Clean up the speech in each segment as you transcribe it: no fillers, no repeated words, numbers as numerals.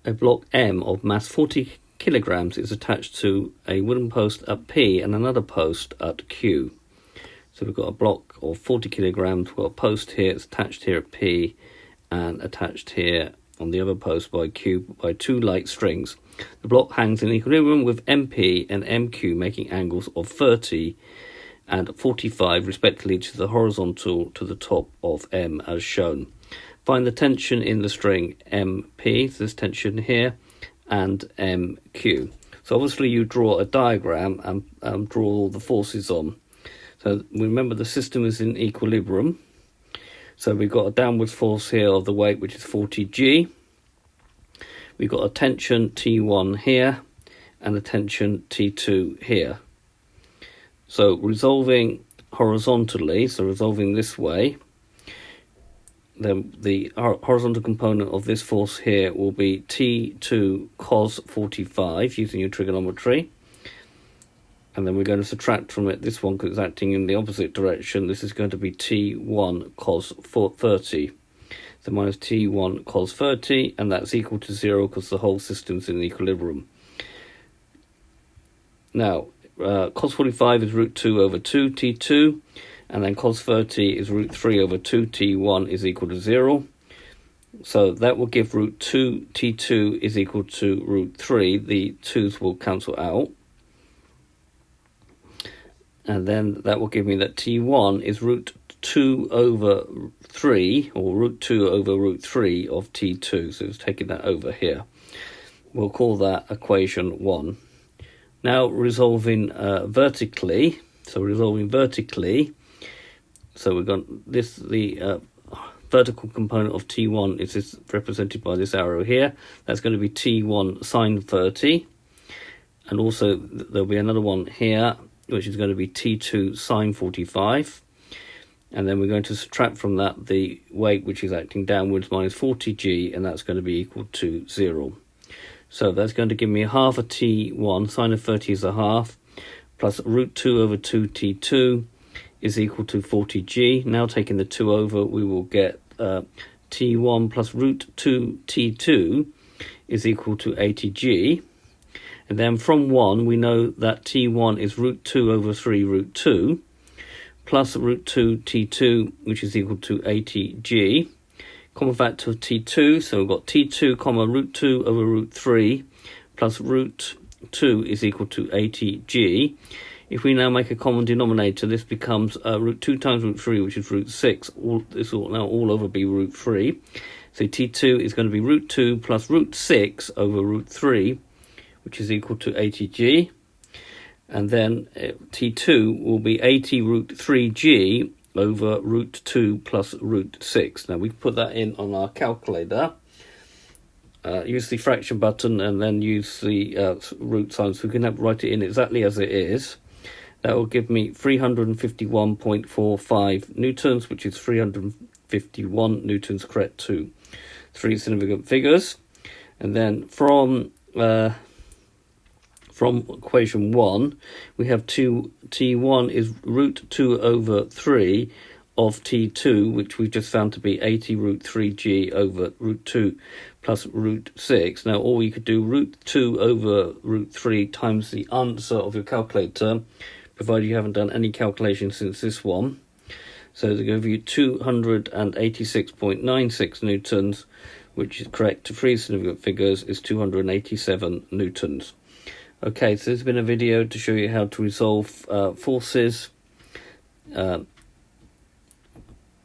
a block M of mass 40 kilograms is attached to a wooden post at P and another post at Q. So we've got a block of 40 kilograms, we've got a post here, it's attached here at P and attached here on the other post by Q by two light strings. The block hangs in equilibrium with MP and MQ making angles of 30 and 45 respectively to the horizontal to the top of M as shown. Find the tension in the string MP, so this tension here, and MQ. So obviously you draw a diagram and draw all the forces on. So remember the system is in equilibrium. So we've got a downwards force here of the weight, which is 40G. We've got a tension T1 here and a tension T2 here. So resolving horizontally, so resolving this way, then the horizontal component of this force here will be T2 cos 45 using your trigonometry. And then we're going to subtract from it this one because it's acting in the opposite direction. This is going to be T1 cos 30. So minus T1 cos 30, and that's equal to 0 because the whole system's in equilibrium. Now, cos 45 is root 2 over 2 T2, and then cos 30 is root 3 over 2 T1 is equal to 0. So that will give root 2 T2 is equal to root 3. The 2's will cancel out. And then that will give me that T1 is root 2 over 3, or root 2 over root 3 of T2. So it's taking that over here. We'll call that equation 1. Now resolving vertically. So resolving vertically. So we've got this, the vertical component of T1 is represented by this arrow here. That's going to be T1 sine 30. And also there'll be another one here, which is going to be T2 sine 45. And then we're going to subtract from that the weight, which is acting downwards, minus 40G, and that's going to be equal to 0. So that's going to give me a half of T1, sine of 30 is a half, plus root 2 over 2 T2 is equal to 40G. Now taking the 2 over, we will get T1 plus root 2 T2 is equal to 80G. And then from 1, we know that T1 is root 2 over 3 root 2, plus root 2 T2, which is equal to 80G. Common factor of T2, so we've got T2 comma root 2 over root 3, plus root 2 is equal to 80G. If we now make a common denominator, this becomes root 2 times root 3, which is root 6. This will now all over be root 3. So T2 is going to be root 2 plus root 6 over root 3, which is equal to 80G. And then T2 will be 80 root 3G over root 2 plus root 6. Now we put that in on our calculator. Use the fraction button and then use the root sign so we can write it in exactly as it is. That will give me 351.45 newtons, which is 351 newtons correct to 3 significant figures. And then from equation 1, we have T1 is root 2 over 3 of T2, which we just found to be 80 root 3G over root 2 plus root 6. Now, or you could do root 2 over root 3 times the answer of your calculator, provided you haven't done any calculation since this one. So to give you 286.96 newtons, which is correct to 3 significant figures, is 287 newtons. Okay, so this has been a video to show you how to resolve forces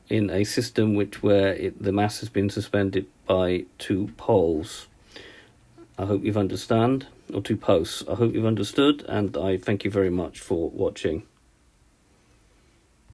in a system where the mass has been suspended by 2 poles. I hope you've understood, or 2 posts. I hope you've understood, and I thank you very much for watching.